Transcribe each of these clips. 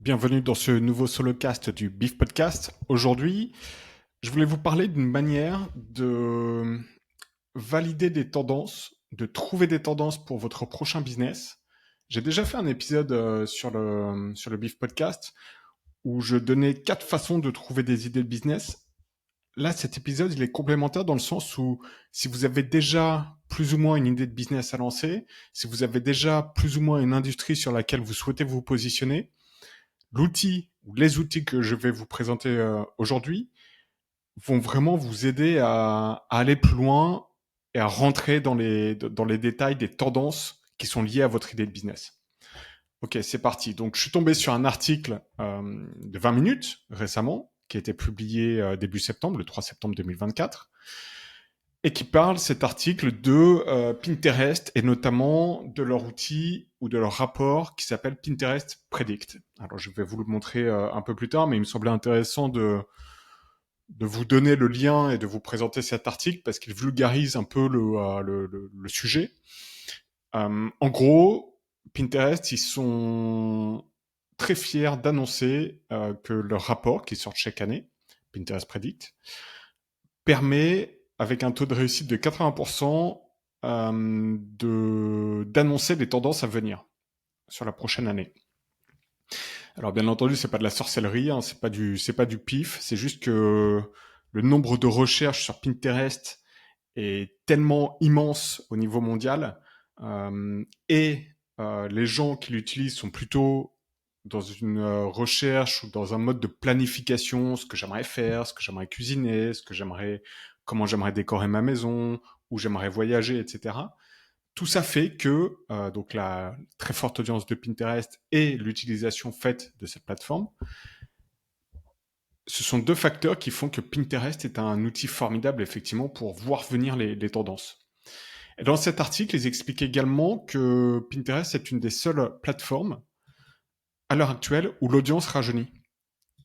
Bienvenue dans ce nouveau solocast du Beef Podcast. Aujourd'hui, je voulais vous parler d'une manière de valider des tendances, de trouver des tendances pour votre prochain business. J'ai déjà fait un épisode sur le Beef Podcast où je donnais 4 façons de trouver des idées de business. Là, cet épisode, il est complémentaire dans le sens où si vous avez déjà plus ou moins une idée de business à lancer, si vous avez déjà plus ou moins une industrie sur laquelle vous souhaitez vous positionner, l'outil ou les outils que je vais vous présenter aujourd'hui vont vraiment vous aider à aller plus loin et à rentrer dans les détails des tendances qui sont liées à votre idée de business. Ok, c'est parti. Donc, je suis tombé sur un article de 20 minutes récemment, qui a été publié début septembre, le 3 septembre 2024, et qui parle, cet article, de Pinterest et notamment de leur outil ou de leur rapport qui s'appelle Pinterest Predict. Alors, je vais vous le montrer un peu plus tard, mais il me semblait intéressant de vous donner le lien et de vous présenter cet article parce qu'il vulgarise un peu le sujet. En gros, Pinterest, ils sont très fiers d'annoncer que leur rapport, qui sort chaque année, Pinterest Predict, permet, avec un taux de réussite de 80%, d'annoncer les tendances à venir sur la prochaine année. Alors bien entendu, c'est pas de la sorcellerie, hein, c'est pas du pif, c'est juste que le nombre de recherches sur Pinterest est tellement immense au niveau mondial, et les gens qui l'utilisent sont plutôt dans une recherche ou dans un mode de planification, ce que j'aimerais faire, ce que j'aimerais cuisiner, comment j'aimerais décorer ma maison, où j'aimerais voyager, etc. Tout ça fait que donc la très forte audience de Pinterest et l'utilisation faite de cette plateforme, ce sont deux facteurs qui font que Pinterest est un outil formidable effectivement pour voir venir les tendances. Et dans cet article, ils expliquent également que Pinterest est une des seules plateformes à l'heure actuelle où l'audience rajeunit.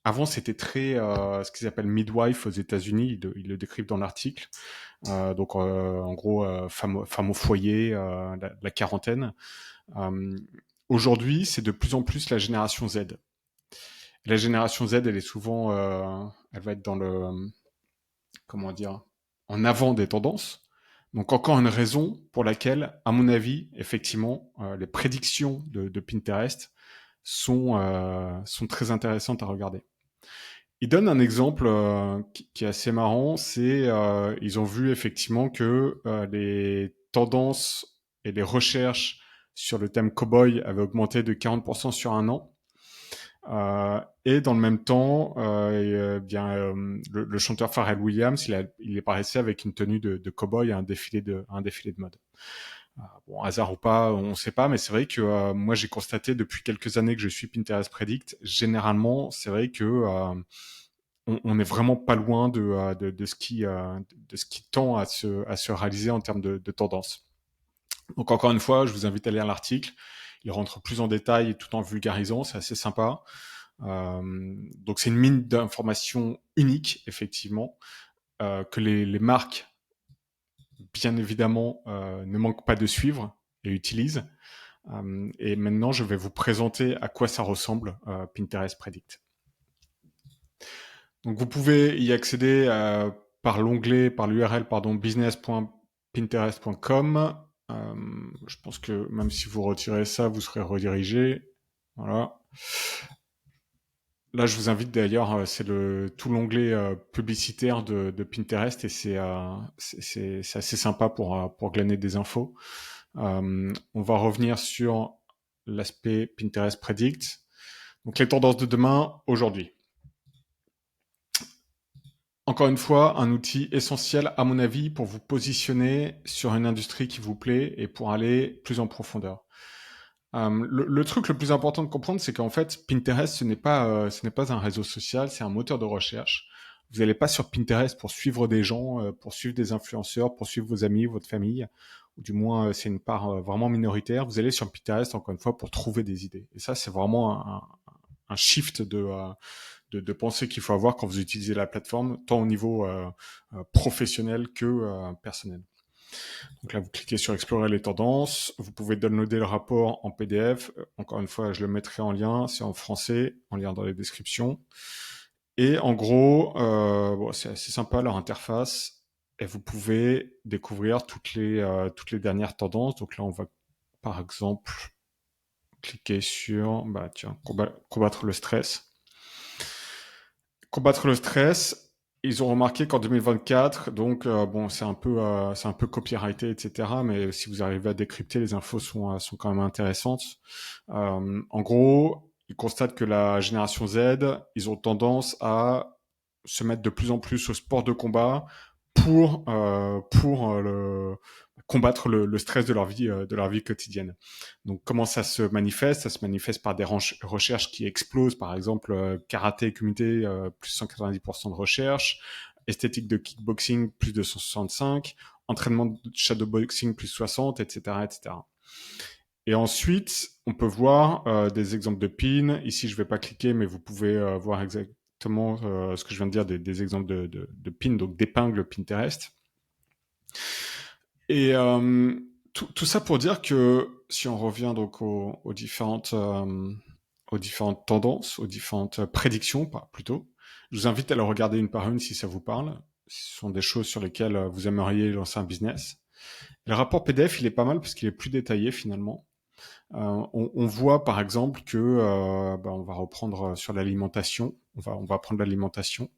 Avant, c'était très ce qu'ils appellent midwife aux États-Unis, ils le décrivent dans l'article. Donc, en gros, femme au foyer, la quarantaine. Euh, Aujourd'hui, c'est de plus en plus la génération Z. Et la génération Z, elle est souvent, elle va être dans le, comment dire, en avant des tendances. Donc encore une raison pour laquelle, à mon avis, effectivement, les prédictions de Pinterest sont très intéressantes à regarder. Ils donnent un exemple qui est assez marrant, c'est ils ont vu effectivement que les tendances et les recherches sur le thème cowboy avaient augmenté de 40% sur un an. Et dans le même temps, le chanteur Pharrell Williams, il est passé avec une tenue de cow-boy à un défilé de mode. Bon, hasard ou pas, on ne sait pas, mais c'est vrai que moi j'ai constaté depuis quelques années que je suis Pinterest Predict. Généralement, c'est vrai que on n'est vraiment pas loin de ce qui tend à se réaliser en termes de tendance. Donc encore une fois, je vous invite à lire l'article. Il rentre plus en détail tout en vulgarisant, c'est assez sympa. Donc c'est une mine d'informations unique, effectivement, que les marques, bien évidemment, ne manquent pas de suivre et utilisent. Et maintenant, je vais vous présenter à quoi ça ressemble, Pinterest Predict. Donc vous pouvez y accéder par l'URL, pardon, business.pinterest.com. Je pense que même si vous retirez ça, vous serez redirigé. Voilà. Là, je vous invite d'ailleurs, c'est tout l'onglet publicitaire de Pinterest et c'est assez sympa pour glaner des infos. On va revenir sur l'aspect Pinterest Predict. Donc les tendances de demain, aujourd'hui. Encore une fois, un outil essentiel à mon avis pour vous positionner sur une industrie qui vous plaît et pour aller plus en profondeur. Le truc le plus important de comprendre, c'est qu'en fait, Pinterest, ce n'est pas un réseau social, c'est un moteur de recherche. Vous n'allez pas sur Pinterest pour suivre des gens, pour suivre des influenceurs, pour suivre vos amis, votre famille, ou du moins c'est une part vraiment minoritaire. Vous allez sur Pinterest, encore une fois, pour trouver des idées. Et ça, c'est vraiment un shift de pensée qu'il faut avoir quand vous utilisez la plateforme, tant au niveau professionnel que personnel. Donc là, vous cliquez sur explorer les tendances. Vous pouvez downloader le rapport en PDF. Encore une fois, je le mettrai en lien. C'est en français, en lien dans les descriptions. Et en gros, bon, c'est assez sympa leur interface. Et vous pouvez découvrir toutes les dernières tendances. Donc là, on va par exemple cliquer sur bah, tiens, combattre le stress. Combattre le stress, ils ont remarqué qu'en 2024, donc bon, c'est un peu copyrighté, etc. Mais si vous arrivez à décrypter, les infos sont quand même intéressantes. En gros, ils constatent que la génération Z, ils ont tendance à se mettre de plus en plus au sport de combat pour combattre le stress de leur vie quotidienne. Donc, comment ça se manifeste? Ça se manifeste par des recherches qui explosent, par exemple, karaté et kumité, plus 190% de recherche, esthétique de kickboxing, plus de 165, entraînement de shadowboxing, plus 60, etc., etc. Et ensuite, on peut voir des exemples de pins. Ici, je ne vais pas cliquer, mais vous pouvez voir exactement ce que je viens de dire, des exemples de pins, donc d'épingles Pinterest. Et tout ça pour dire que si on revient donc aux différentes tendances, aux différentes prédictions, plutôt, je vous invite à le regarder une par une si ça vous parle. Ce sont des choses sur lesquelles vous aimeriez lancer un business. Le rapport PDF, il est pas mal parce qu'il est plus détaillé finalement. On voit par exemple que bah, on va reprendre sur l'alimentation. On va prendre l'alimentation.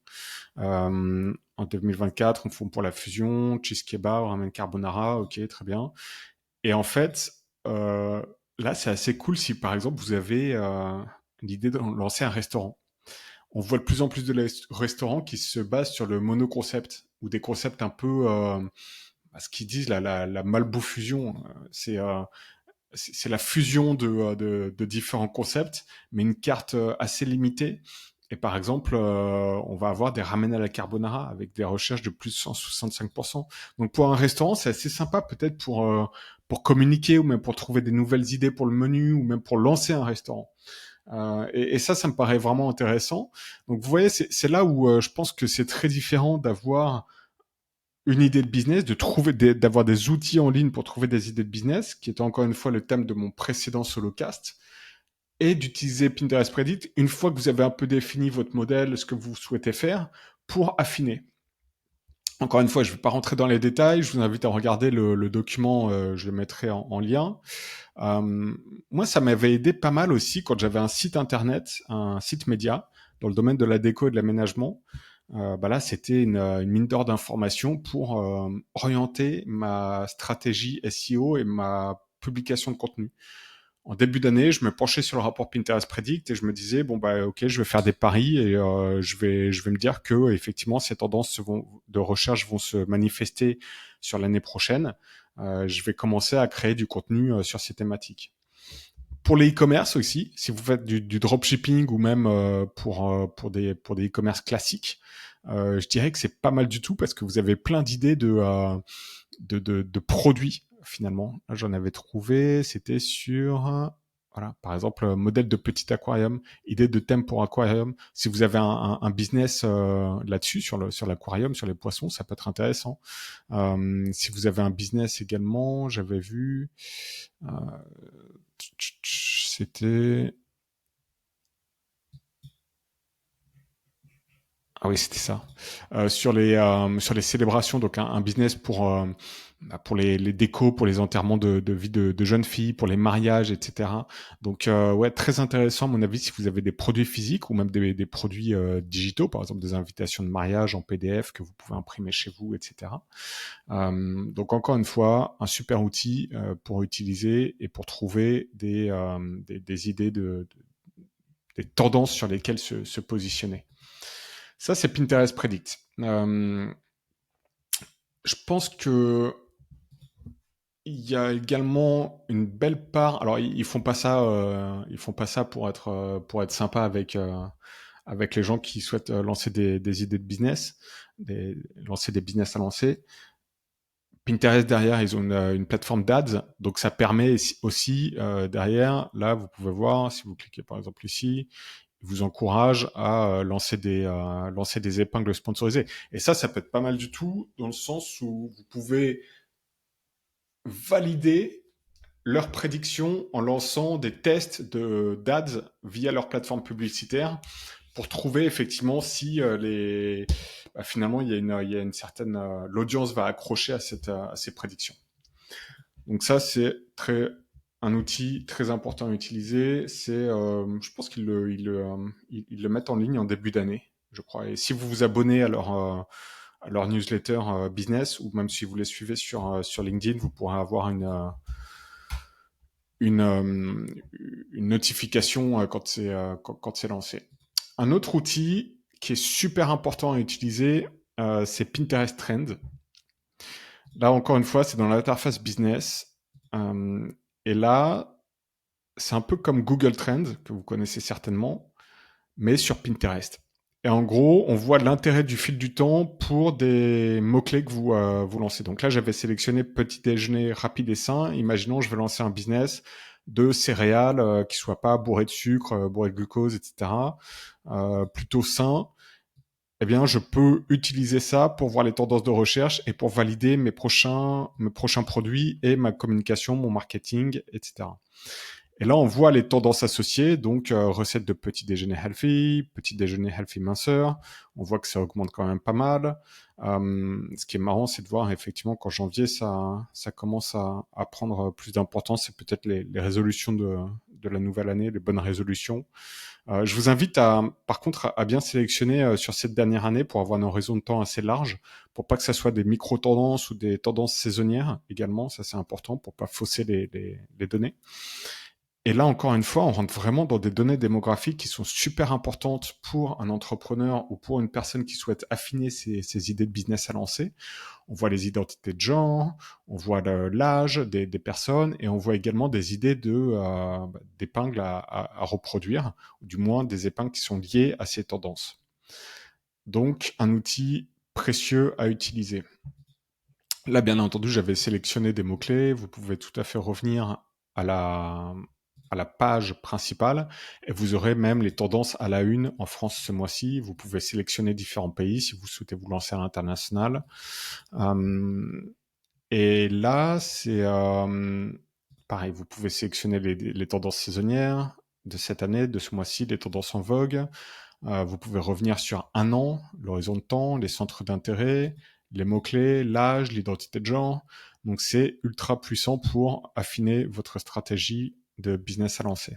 En 2024, on fond pour la fusion, cheese kebab, ramen carbonara, ok, très bien. Et en fait, là, c'est assez cool si par exemple vous avez l'idée de lancer un restaurant. On voit de plus en plus de restaurants qui se basent sur le monoconcept ou des concepts un peu, ce qu'ils disent la malbouffusion. C'est la fusion de différents concepts, mais une carte assez limitée. Et par exemple, on va avoir des ramen à la carbonara avec des recherches de plus de 165%. Donc pour un restaurant, c'est assez sympa peut-être pour communiquer ou même pour trouver des nouvelles idées pour le menu ou même pour lancer un restaurant. Et ça me paraît vraiment intéressant. Donc vous voyez, c'est là où je pense que c'est très différent d'avoir une idée de business, d'avoir des outils en ligne pour trouver des idées de business, qui était encore une fois le thème de mon précédent solocast, et d'utiliser Pinterest Predict une fois que vous avez un peu défini votre modèle, ce que vous souhaitez faire, pour affiner. Encore une fois, je ne vais pas rentrer dans les détails, je vous invite à regarder le document, je le mettrai en lien. Moi, ça m'avait aidé pas mal aussi quand j'avais un site internet, un site média, dans le domaine de la déco et de l'aménagement. Bah là, c'était une mine d'or d'informations pour orienter ma stratégie SEO et ma publication de contenu. En début d'année, je me penchais sur le rapport Pinterest Predict et je me disais bon bah ok, je vais faire des paris et je vais me dire que effectivement ces tendances de recherche vont se manifester sur l'année prochaine. Je vais commencer à créer du contenu sur ces thématiques. Pour les e-commerce aussi, si vous faites du dropshipping ou même pour des e-commerce classiques, je dirais que c'est pas mal du tout parce que vous avez plein d'idées de produits finalement. Là, j'en avais trouvé, c'était sur voilà, par exemple, modèle de petit aquarium, idée de thème pour aquarium. Si vous avez un business là-dessus, sur l'aquarium, sur les poissons, ça peut être intéressant. Si vous avez un business également, j'avais vu, euh, c'était... Ah oui, c'était ça. Sur les célébrations, donc un business pour les décos, pour les enterrements de vie de jeunes filles, pour les mariages, etc. Donc ouais, très intéressant à mon avis si vous avez des produits physiques ou même des produits digitaux, par exemple des invitations de mariage en PDF que vous pouvez imprimer chez vous, etc. Donc encore une fois, un super outil pour utiliser et pour trouver des idées des tendances sur lesquelles se positionner. Ça, c'est Pinterest Predict. Je pense que il y a également une belle part. Alors, ils font pas ça pour être sympa avec les gens qui souhaitent lancer des idées de business, lancer des business à lancer. Pinterest derrière, ils ont une plateforme d'ads, donc ça permet aussi derrière. Là, vous pouvez voir si vous cliquez par exemple ici, vous encourage à lancer des épingles sponsorisées. Et ça peut être pas mal du tout dans le sens où vous pouvez valider leurs prédictions en lançant des tests d'ads via leur plateforme publicitaire pour trouver effectivement si finalement il y a une certaine l'audience va accrocher à ces prédictions. Donc ça c'est un outil très important à utiliser. Je pense ils le mettent en ligne en début d'année, je crois. Et si vous vous abonnez à leur newsletter business, ou même si vous les suivez sur LinkedIn, vous pourrez avoir une, euh, une notification quand c'est lancé. Un autre outil qui est super important à utiliser, c'est Pinterest Trend. Là, encore une fois, c'est dans l'interface business. Et là, c'est un peu comme Google Trends, que vous connaissez certainement, mais sur Pinterest. Et en gros, on voit l'intérêt du fil du temps pour des mots-clés que vous lancez. Donc là, j'avais sélectionné petit déjeuner rapide et sain. Imaginons, je vais lancer un business de céréales qui soit pas bourré de sucre, bourré de glucose, etc. Plutôt sain. Eh bien, je peux utiliser ça pour voir les tendances de recherche et pour valider mes prochains produits et ma communication, mon marketing, etc. Et là, on voit les tendances associées, donc recette de petit déjeuner healthy minceur. On voit que ça augmente quand même pas mal. Ce qui est marrant, c'est de voir effectivement qu'en janvier, ça commence à prendre plus d'importance. C'est peut-être les résolutions de la nouvelle année, les bonnes résolutions. Je vous invite par contre, à bien sélectionner sur cette dernière année pour avoir un horizon de temps assez large, pour pas que ça soit des micro-tendances ou des tendances saisonnières également. Ça, c'est important pour pas fausser les données. Et là, encore une fois, on rentre vraiment dans des données démographiques qui sont super importantes pour un entrepreneur ou pour une personne qui souhaite affiner ses idées de business à lancer. On voit les identités de genre, on voit l'âge des personnes et on voit également des idées d'épingles à reproduire, ou du moins des épingles qui sont liées à ces tendances. Donc, un outil précieux à utiliser. Là, bien entendu, j'avais sélectionné des mots-clés. Vous pouvez tout à fait revenir à la page principale et vous aurez même les tendances à la une en France ce mois-ci. Vous pouvez sélectionner différents pays si vous souhaitez vous lancer à l'international. Et là, c'est pareil, vous pouvez sélectionner les tendances saisonnières de cette année, de ce mois-ci, les tendances en vogue. Vous pouvez revenir sur un an, l'horizon de temps, les centres d'intérêt, les mots-clés, l'âge, l'identité de genre. Donc c'est ultra puissant pour affiner votre stratégie de business à lancer.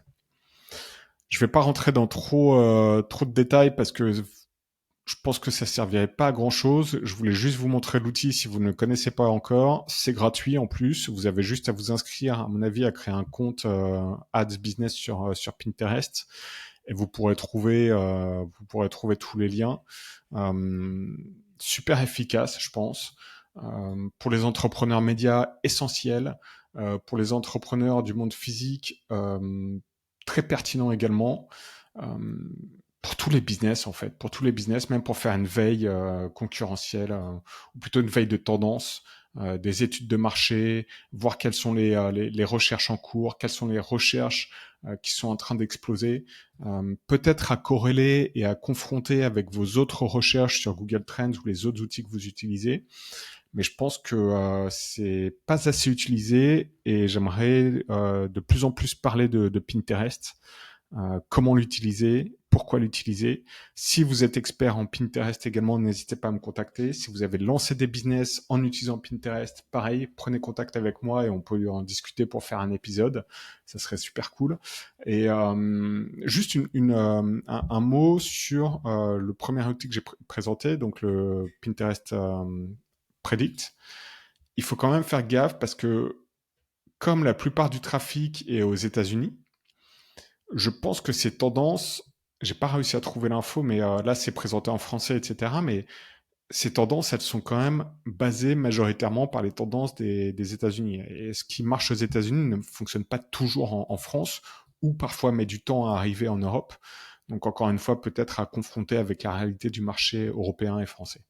Je vais pas rentrer dans trop de détails parce que je pense que ça servirait pas à grand chose. Je voulais juste vous montrer l'outil si vous ne le connaissez pas encore. C'est gratuit en plus. Vous avez juste à vous inscrire, à mon avis, à créer un compte Ads Business sur Pinterest et vous pourrez trouver tous les liens. Super efficace, je pense. Pour les entrepreneurs médias, essentiel. Pour les entrepreneurs du monde physique, très pertinent également. Pour tous les business en fait, pour tous les business, même pour faire une veille concurrentielle, ou plutôt une veille de tendance, des études de marché, voir quelles sont les recherches en cours, quelles sont les recherches qui sont en train d'exploser, peut-être à corréler et à confronter avec vos autres recherches sur Google Trends ou les autres outils que vous utilisez. Mais je pense que c'est pas assez utilisé et j'aimerais de plus en plus parler de Pinterest. Comment l'utiliser, pourquoi l'utiliser. Si vous êtes expert en Pinterest également, n'hésitez pas à me contacter. Si vous avez lancé des business en utilisant Pinterest, pareil, prenez contact avec moi et on peut en discuter pour faire un épisode. Ça serait super cool. Et juste un mot sur le premier outil que j'ai présenté, donc le Pinterest Predict. Il faut quand même faire gaffe parce que comme la plupart du trafic est aux États-Unis, je pense que ces tendances, j'ai pas réussi à trouver l'info, mais là c'est présenté en français, etc. Mais ces tendances, elles sont quand même basées majoritairement par les tendances des États-Unis. Et ce qui marche aux États-Unis ne fonctionne pas toujours en France, ou parfois met du temps à arriver en Europe. Donc encore une fois, peut-être à confronter avec la réalité du marché européen et français.